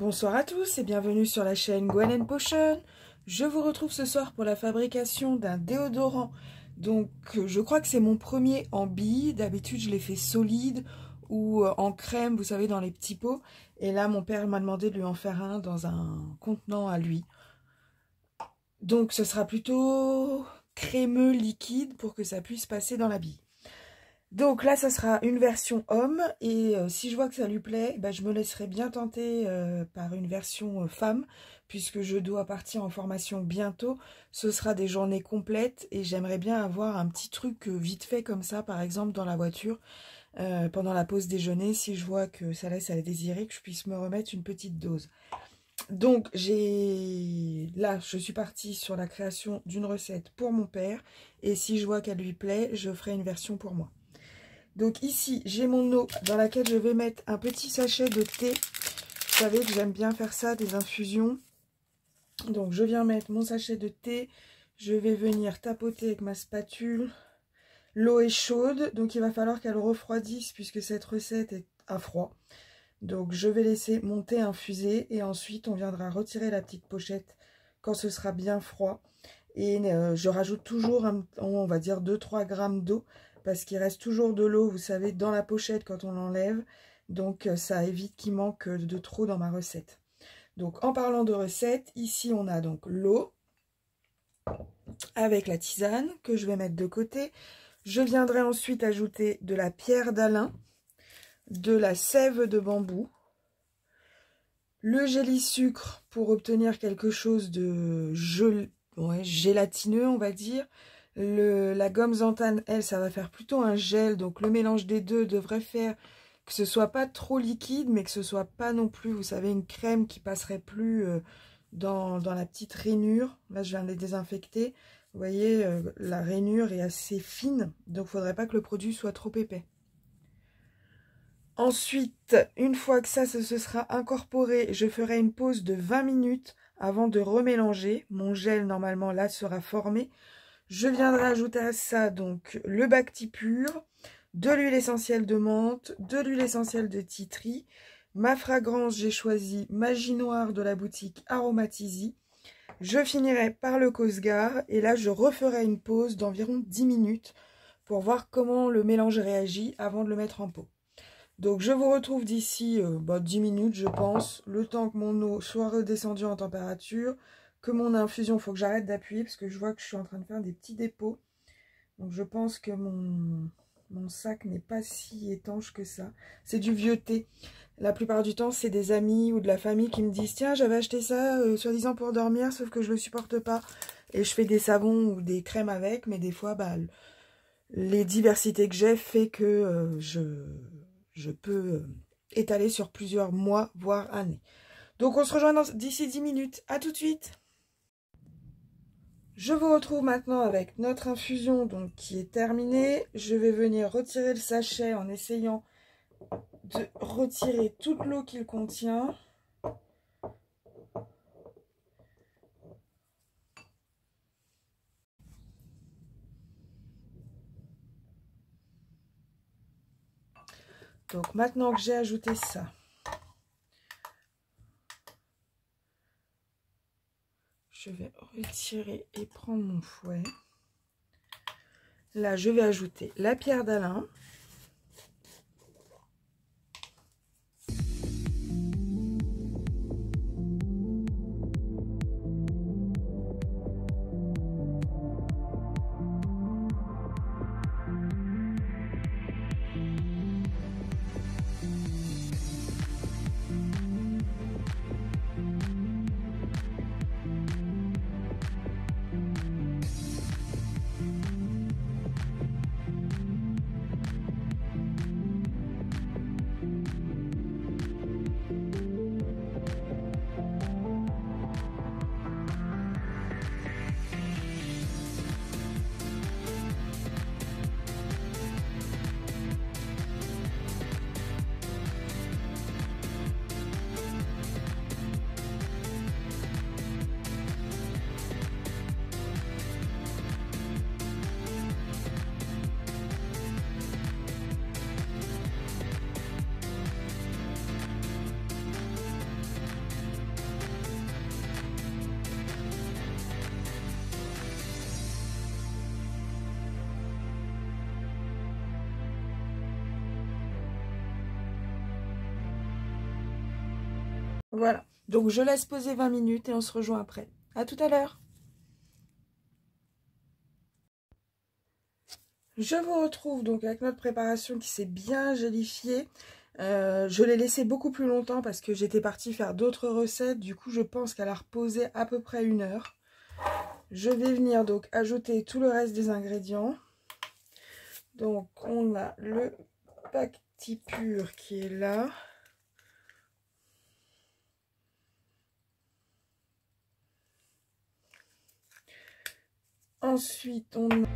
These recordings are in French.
Bonsoir à tous et bienvenue sur la chaîne Gwen & Potion. Je vous retrouve ce soir pour la fabrication d'un déodorant. Donc je crois que c'est mon premier en billes. D'habitude je l'ai fait solide ou en crème, vous savez, dans les petits pots. Et là mon père m'a demandé de lui en faire un dans un contenant à lui. Donc ce sera plutôt crémeux liquide pour que ça puisse passer dans la bille. Donc là, ça sera une version homme et si je vois que ça lui plaît, bah, je me laisserai bien tenter par une version femme puisque je dois partir en formation bientôt. Ce sera des journées complètes et j'aimerais bien avoir un petit truc vite fait comme ça, par exemple dans la voiture, pendant la pause déjeuner, si je vois que ça laisse à désirer, que je puisse me remettre une petite dose. Donc là, je suis partie sur la création d'une recette pour mon père et si je vois qu'elle lui plaît, je ferai une version pour moi. Donc ici, j'ai mon eau dans laquelle je vais mettre un petit sachet de thé. Vous savez que j'aime bien faire ça, des infusions. Donc je viens mettre mon sachet de thé. Je vais venir tapoter avec ma spatule. L'eau est chaude, donc il va falloir qu'elle refroidisse puisque cette recette est à froid. Donc je vais laisser mon thé infuser et ensuite on viendra retirer la petite pochette quand ce sera bien froid. Et je rajoute toujours, on va dire 2-3 grammes d'eau. Parce qu'il reste toujours de l'eau, vous savez, dans la pochette quand on l'enlève. Donc, ça évite qu'il manque de trop dans ma recette. Donc, en parlant de recette, ici, on a donc l'eau avec la tisane que je vais mettre de côté. Je viendrai ensuite ajouter de la pierre d'Alain, de la sève de bambou, le gélisucre pour obtenir quelque chose de gélatineux, on va dire. La gomme xanthane, elle, ça va faire plutôt un gel. Donc, le mélange des deux devrait faire que ce soit pas trop liquide, mais que ce soit pas non plus, vous savez, une crème qui passerait plus dans la petite rainure. Là, je viens de les désinfecter. Vous voyez, la rainure est assez fine. Donc, il ne faudrait pas que le produit soit trop épais. Ensuite, une fois que ça se sera incorporé, je ferai une pause de 20 minutes avant de remélanger. Mon gel, normalement, là, sera formé. Je viendrai ajouter à ça donc le bacti pur, de l'huile essentielle de menthe, de l'huile essentielle de titri. Ma fragrance, j'ai choisi Magie Noire de la boutique Aromatisi. Je finirai par le Cosgar et là je referai une pause d'environ 10 minutes pour voir comment le mélange réagit avant de le mettre en pot. Donc je vous retrouve d'ici 10 minutes je pense, le temps que mon eau soit redescendue en température. Que mon infusion, il faut que j'arrête d'appuyer parce que je vois que je suis en train de faire des petits dépôts. Donc je pense que mon sac n'est pas si étanche que ça. C'est du vieux thé. La plupart du temps, c'est des amis ou de la famille qui me disent « Tiens, j'avais acheté ça, soi-disant pour dormir, sauf que je ne le supporte pas. » Et je fais des savons ou des crèmes avec, mais des fois, les diversités que j'ai fait que je peux étaler sur plusieurs mois, voire années. Donc on se rejoint d'ici 10 minutes. À tout de suite. Je vous retrouve maintenant avec notre infusion donc, qui est terminée. Je vais venir retirer le sachet en essayant de retirer toute l'eau qu'il contient. Donc maintenant que j'ai ajouté ça, je vais retirer et prendre mon fouet. Là, je vais ajouter la pierre d'Alain. Voilà. Donc je laisse poser 20 minutes et on se rejoint après. À tout à l'heure. Je vous retrouve donc avec notre préparation qui s'est bien gélifiée. Je l'ai laissé beaucoup plus longtemps parce que j'étais partie faire d'autres recettes. Du coup, je pense qu'elle a reposé à peu près 1 heure. Je vais venir donc ajouter tout le reste des ingrédients. Donc, on a le pacti pur qui est là. Ensuite, on a...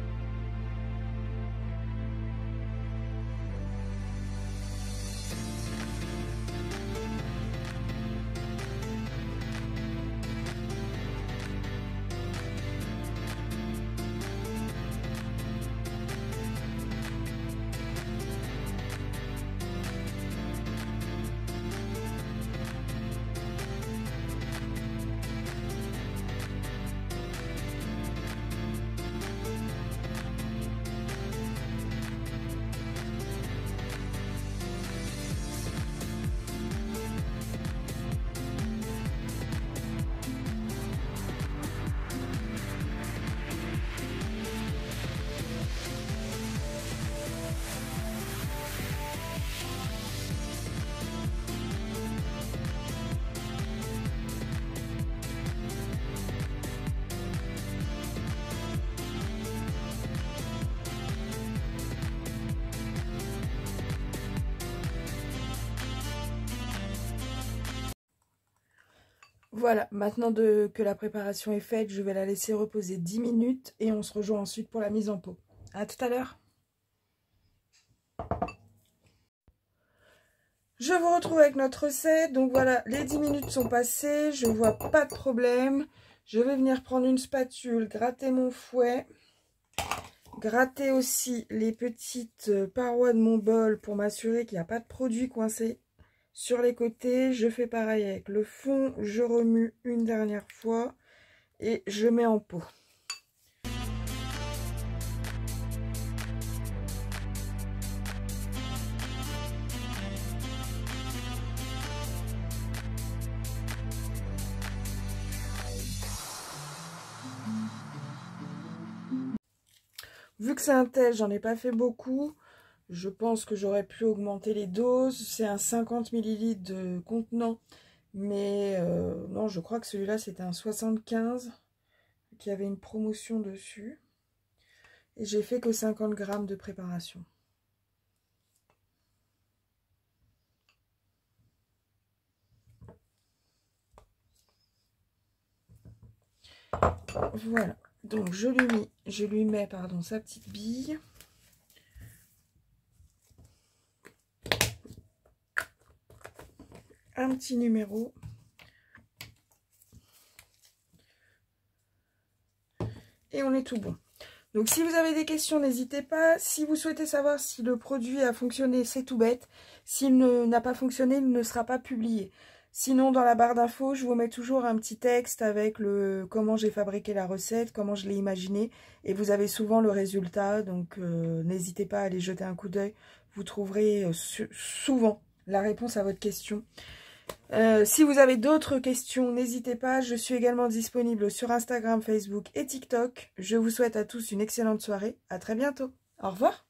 Voilà, maintenant que la préparation est faite, je vais la laisser reposer 10 minutes et on se rejoint ensuite pour la mise en pot. À tout à l'heure. Je vous retrouve avec notre recette. Donc voilà, les 10 minutes sont passées, je vois pas de problème. Je vais venir prendre une spatule, gratter mon fouet, gratter aussi les petites parois de mon bol pour m'assurer qu'il n'y a pas de produit coincé sur les côtés. Je fais pareil avec le fond, je remue une dernière fois et je mets en pot. Vu que c'est un test, j'en ai pas fait beaucoup. Je pense que j'aurais pu augmenter les doses. C'est un 50 ml de contenant. Mais non, je crois que celui-là, c'était un 75 qui avait une promotion dessus. Et j'ai fait que 50 grammes de préparation. Voilà. Donc je lui mets pardon, sa petite bille. Un petit numéro. Et on est tout bon. Donc si vous avez des questions, n'hésitez pas. Si vous souhaitez savoir si le produit a fonctionné, c'est tout bête. S'il n'a pas fonctionné, il ne sera pas publié. Sinon, dans la barre d'infos, je vous mets toujours un petit texte avec comment j'ai fabriqué la recette, comment je l'ai imaginé. Et vous avez souvent le résultat, donc n'hésitez pas à aller jeter un coup d'œil. Vous trouverez souvent la réponse à votre question. Si vous avez d'autres questions, n'hésitez pas. Je suis également disponible sur Instagram, Facebook et TikTok. Je vous souhaite à tous une excellente soirée. À très bientôt. Au revoir.